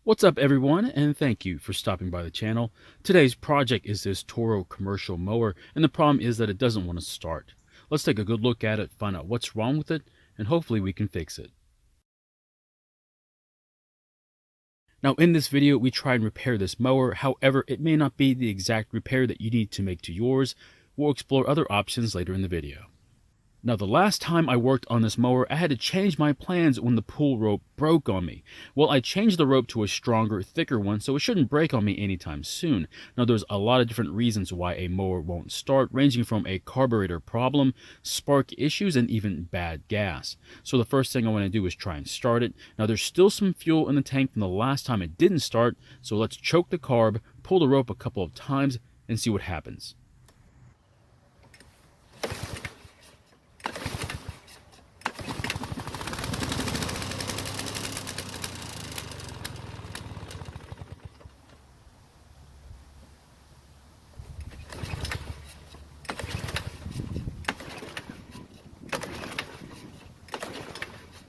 What's up everyone, and thank you for stopping by the channel. Today's project is this Toro commercial mower, and the problem is that it doesn't want to start. Let's take a good look at it, find out what's wrong with it, and hopefully we can fix it. Now in this video, we try and repair this mower. However, it may not be the exact repair that you need to make to yours. We'll explore other options later in the video. Now, the last time I worked on this mower, I had to change my plans when the pull rope broke on me. Well, I changed the rope to a stronger, thicker one, so it shouldn't break on me anytime soon. Now, there's a lot of different reasons why a mower won't start, ranging from a carburetor problem, spark issues, and even bad gas. So the first thing I want to do is try and start it. Now, there's still some fuel in the tank from the last time it didn't start, so let's choke the carb, pull the rope a couple of times, and see what happens.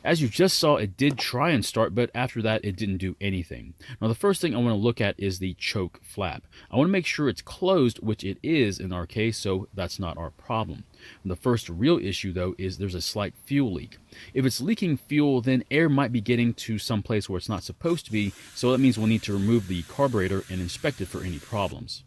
As you just saw, it did try and start, but after that, it didn't do anything. Now, the first thing I want to look at is the choke flap. I want to make sure it's closed, which it is in our case, so that's not our problem. And the first real issue, though, is there's a slight fuel leak. If it's leaking fuel, then air might be getting to some place where it's not supposed to be, so that means we'll need to remove the carburetor and inspect it for any problems.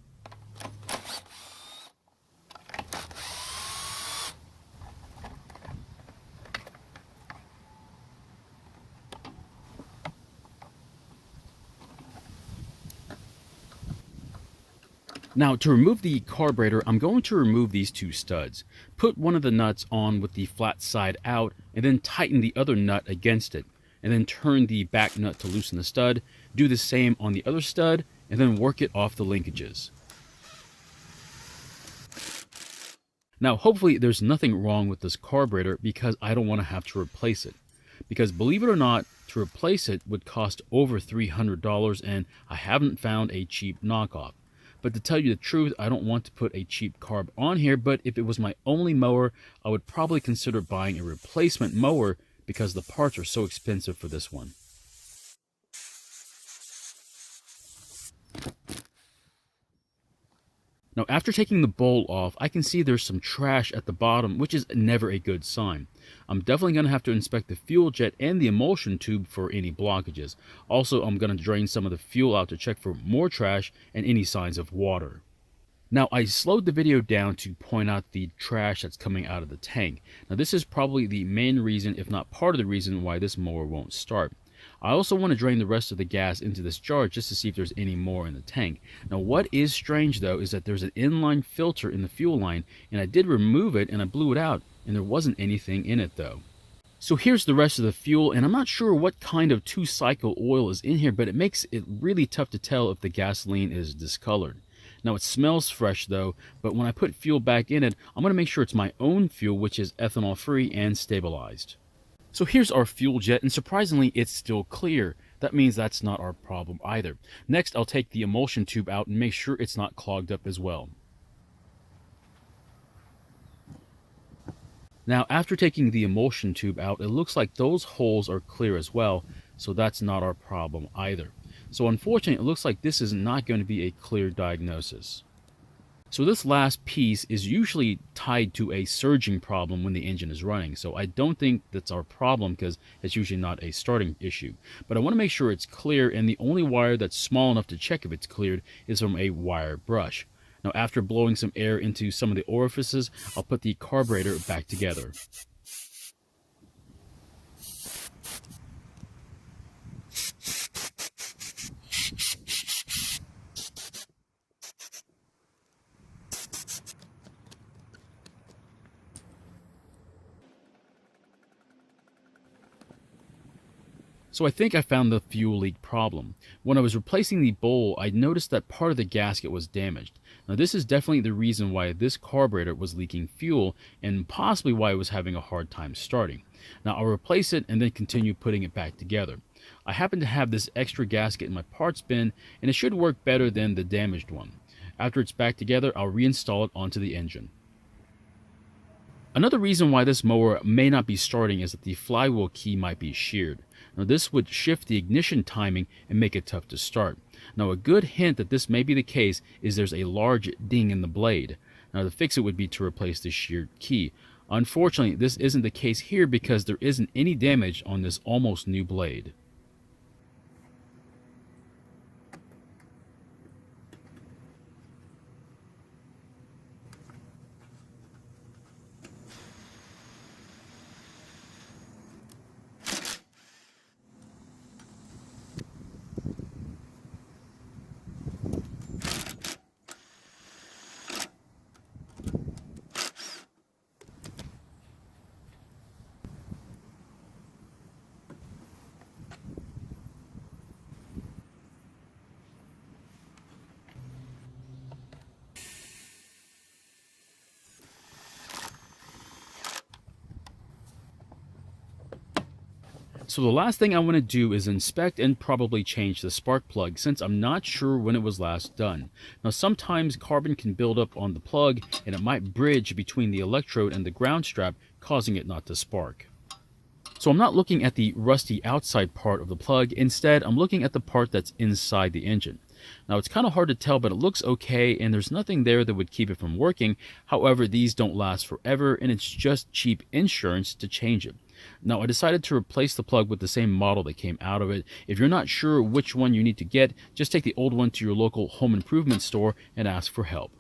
Now, to remove the carburetor, I'm going to remove these two studs. Put one of the nuts on with the flat side out, and then tighten the other nut against it. And then turn the back nut to loosen the stud. Do the same on the other stud, and then work it off the linkages. Now, hopefully there's nothing wrong with this carburetor because I don't want to have to replace it. Because believe it or not, to replace it would cost over $300, and I haven't found a cheap knockoff. But to tell you the truth, I don't want to put a cheap carb on here, but if it was my only mower, I would probably consider buying a replacement mower because the parts are so expensive for this one. Now, after taking the bowl off, I can see there's some trash at the bottom, which is never a good sign. I'm definitely going to have to inspect the fuel jet and the emulsion tube for any blockages. Also, I'm going to drain some of the fuel out to check for more trash and any signs of water. Now, I slowed the video down to point out the trash that's coming out of the tank. Now, this is probably the main reason, if not part of the reason, why this mower won't start. I also want to drain the rest of the gas into this jar just to see if there's any more in the tank. Now, what is strange, though, is that there's an inline filter in the fuel line, and I did remove it and I blew it out, and there wasn't anything in it, though. So here's the rest of the fuel, and I'm not sure what kind of two-cycle oil is in here, but it makes it really tough to tell if the gasoline is discolored. Now, it smells fresh, though, but when I put fuel back in it, I'm going to make sure it's my own fuel, which is ethanol-free and stabilized. So here's our fuel jet, and surprisingly, it's still clear. That means that's not our problem either. Next, I'll take the emulsion tube out and make sure it's not clogged up as well. Now, after taking the emulsion tube out, it looks like those holes are clear as well, so that's not our problem either. So unfortunately, it looks like this is not going to be a clear diagnosis. So this last piece is usually tied to a surging problem when the engine is running. So I don't think that's our problem because it's usually not a starting issue. But I want to make sure it's clear, and the only wire that's small enough to check if it's cleared is from a wire brush. Now, after blowing some air into some of the orifices, I'll put the carburetor back together. So I think I found the fuel leak problem. When I was replacing the bowl, I noticed that part of the gasket was damaged. Now, this is definitely the reason why this carburetor was leaking fuel and possibly why it was having a hard time starting. Now, I'll replace it and then continue putting it back together. I happen to have this extra gasket in my parts bin, and it should work better than the damaged one. After it's back together, I'll reinstall it onto the engine. Another reason why this mower may not be starting is that the flywheel key might be sheared. Now this would shift the ignition timing and make it tough to start. Now a good hint that this may be the case is there's a large ding in the blade. Now to fix it would be to replace the sheared key. Unfortunately, this isn't the case here because there isn't any damage on this almost new blade. So the last thing I want to do is inspect and probably change the spark plug since I'm not sure when it was last done. Now sometimes carbon can build up on the plug and it might bridge between the electrode and the ground strap, causing it not to spark. So I'm not looking at the rusty outside part of the plug, instead I'm looking at the part that's inside the engine. Now it's kind of hard to tell, but it looks okay and there's nothing there that would keep it from working. However, these don't last forever and it's just cheap insurance to change it. Now I decided to replace the plug with the same model that came out of it. If you're not sure which one you need to get, just take the old one to your local home improvement store and ask for help.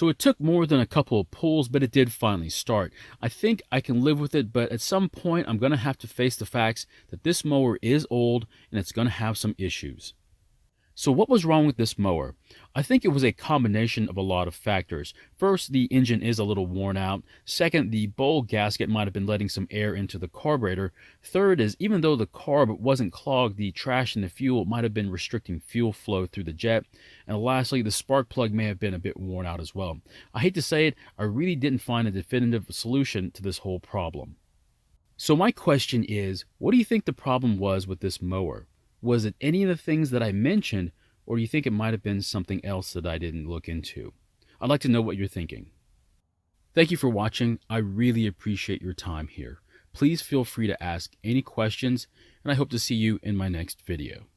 So it took more than a couple of pulls, but it did finally start. I think I can live with it, but at some point I'm going to have to face the facts that this mower is old and it's going to have some issues. So what was wrong with this mower? I think it was a combination of a lot of factors. First, the engine is a little worn out. Second, the bowl gasket might have been letting some air into the carburetor. Third is, even though the carb wasn't clogged, the trash in the fuel might have been restricting fuel flow through the jet. And lastly, the spark plug may have been a bit worn out as well. I hate to say it, I really didn't find a definitive solution to this whole problem. So my question is, what do you think the problem was with this mower? Was it any of the things that I mentioned, or do you think it might have been something else that I didn't look into? I'd like to know what you're thinking. Thank you for watching. I really appreciate your time here. Please feel free to ask any questions, and I hope to see you in my next video.